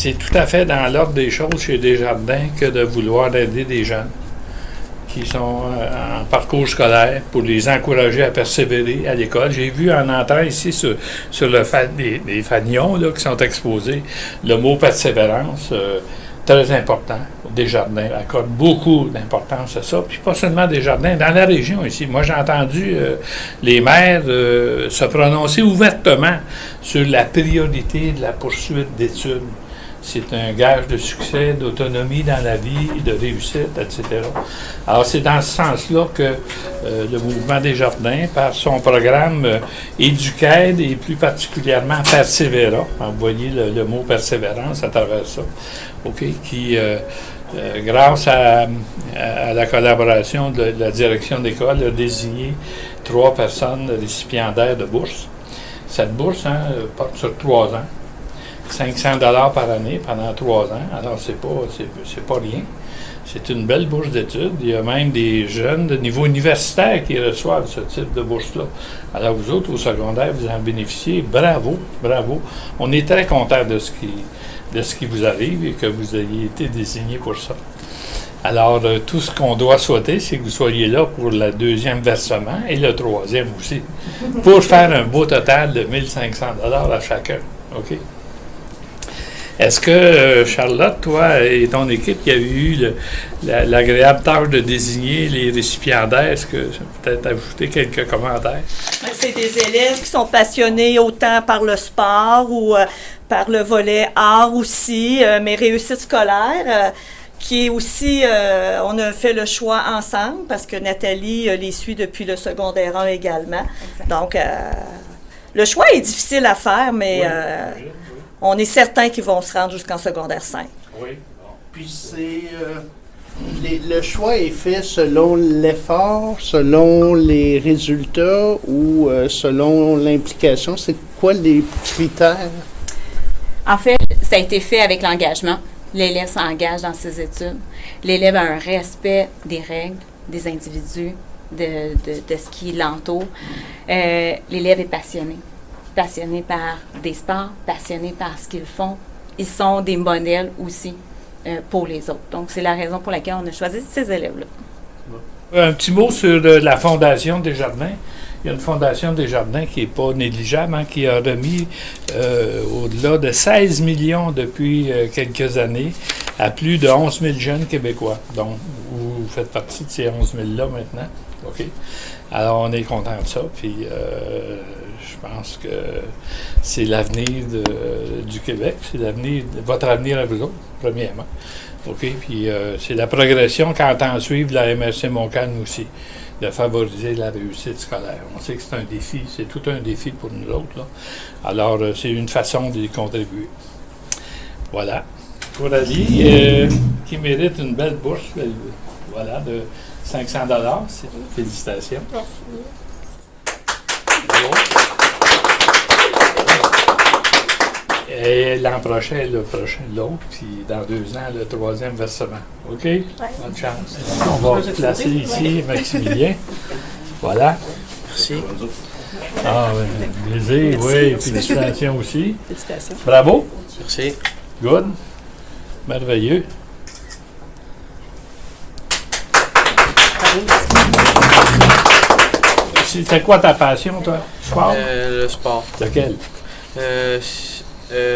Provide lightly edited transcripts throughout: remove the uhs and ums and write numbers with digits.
c'est tout à fait dans l'ordre des choses chez Desjardins que de vouloir aider des jeunes qui sont en parcours scolaire pour les encourager à persévérer à l'école. J'ai vu en entrant ici sur les fanions là, qui sont exposés le mot persévérance, très important. Desjardins accorde beaucoup d'importance à ça. Puis pas seulement Desjardins, dans la région ici. Moi, j'ai entendu les maires se prononcer ouvertement sur la priorité de la poursuite d'études. C'est un gage de succès, d'autonomie dans la vie, de réussite, etc. Alors, c'est dans ce sens-là que le mouvement Desjardins, par son programme Éducaide et plus particulièrement Persévéra, vous voyez le mot persévérance à travers ça, qui, grâce à la collaboration de la direction d'école, a désigné 3 personnes récipiendaires de bourse. Cette bourse porte sur 3 ans. 500 $ par année pendant 3 ans. Alors, c'est pas rien. C'est une belle bourse d'études. Il y a même des jeunes de niveau universitaire qui reçoivent ce type de bourse-là. Alors, vous autres, au secondaire, vous en bénéficiez. Bravo, bravo. On est très contents de ce qui vous arrive et que vous ayez été désigné pour ça. Alors, tout ce qu'on doit souhaiter, c'est que vous soyez là pour le 2e versement et le 3e aussi, pour faire un beau total de 1 500 $ à chacun. OK? Est-ce que, Charlotte, toi et ton équipe, il y a eu l'agréable tâche de désigner les récipiendaires? Est-ce que peut-être ajouter quelques commentaires? C'est des élèves qui sont passionnés autant par le sport ou par le volet art aussi, mais réussite scolaire. Qui est aussi, on a fait le choix ensemble parce que Nathalie les suit depuis le secondaire 1 également. Exact. Donc, le choix est difficile à faire, mais on est certain qu'ils vont se rendre jusqu'en secondaire 5. Oui. Puis le choix est fait selon l'effort, selon les résultats ou selon l'implication. C'est quoi les critères? En fait, ça a été fait avec l'engagement. L'élève s'engage dans ses études. L'élève a un respect des règles, des individus, de ce qui l'entoure. L'élève est passionné. Passionné par des sports, passionné par ce qu'ils font. Ils sont des modèles aussi pour les autres. Donc, c'est la raison pour laquelle on a choisi ces élèves-là. Un petit mot sur la Fondation Desjardins. Il y a une Fondation Desjardins qui n'est pas négligeable, qui a remis au-delà de 16 millions depuis quelques années à plus de 11 000 jeunes Québécois. Donc, vous faites partie de ces 11 000-là maintenant. OK? Alors, on est content de ça. Puis, je pense que c'est l'avenir du Québec. C'est votre avenir à vous autres, premièrement. OK? Puis, c'est la progression qu'entend suivre la MRC Montcalm aussi, de favoriser la réussite scolaire. On sait que c'est un défi, c'est tout un défi pour nous autres, là. Alors, c'est une façon d'y contribuer. Voilà. Coralie, qui mérite une belle bourse, voilà, de 500 $. Félicitations. Merci. Bravo. Et l'an prochain, l'autre, puis dans 2 ans, le 3e versement. OK? Ouais. Bonne chance. On va placer ici Maximilien. Voilà. Merci. Ah, plaisir, oui. Félicitations aussi. Félicitations. Bravo. Merci. Good. Merveilleux. C'est quoi ta passion, toi? Sport? Le sport. Lequel?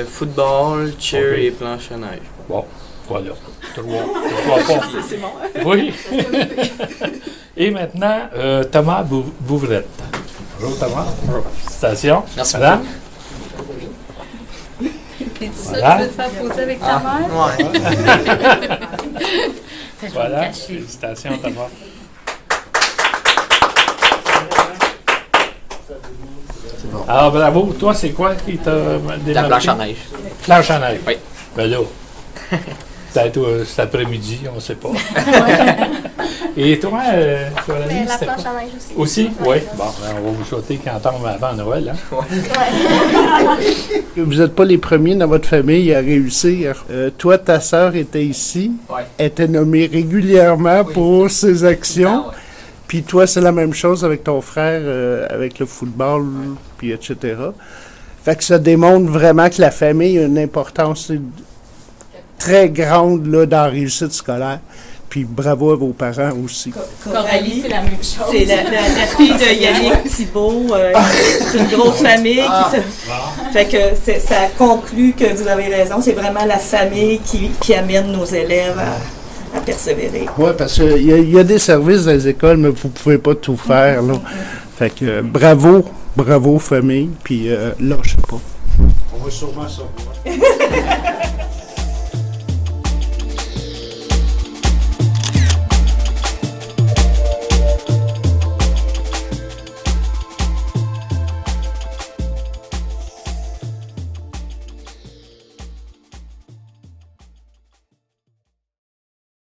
Football, cheer Okay. et planche à neige. Bon, voilà. 3 C'est bon. Oui. Et maintenant, Thomas Bouvrette. Bonjour, Thomas. Félicitations. Merci. Madame. Puis ça, Voilà. tu veux te faire poser avec ta mère? Ouais. Ça, je vais me Voilà. cacher. Félicitations, Thomas. Bon. Alors, bravo. Toi, c'est quoi qui t'a démarqué? La planche à neige. Planche à neige. Oui. Ben là, peut-être cet après-midi, on ne sait pas. Et toi, Coralie, Mais la c'était planche quoi? à neige aussi. Aussi? Oui. Bon, ben, on va vous souhaiter qu'il en tombe avant Noël. Hein? Vous n'êtes pas les premiers dans votre famille à réussir. Toi, ta sœur était ici. Ouais. Elle était nommée régulièrement pour ses actions. Ah ouais. Puis toi, c'est la même chose avec ton frère, avec le football, puis etc. Fait que ça démontre vraiment que la famille a une importance très grande là, dans la réussite scolaire. Puis bravo à vos parents aussi. Coralie, c'est la même chose. C'est la fille de Yannick Thibault. C'est une grosse famille. Fait que ça conclut que vous avez raison. C'est vraiment la famille qui amène nos élèves à persévérer. Oui, parce qu'il y a des services dans les écoles, mais vous ne pouvez pas tout faire. Là. Fait que bravo famille, puis lâchez pas. On va sûrement se revoir.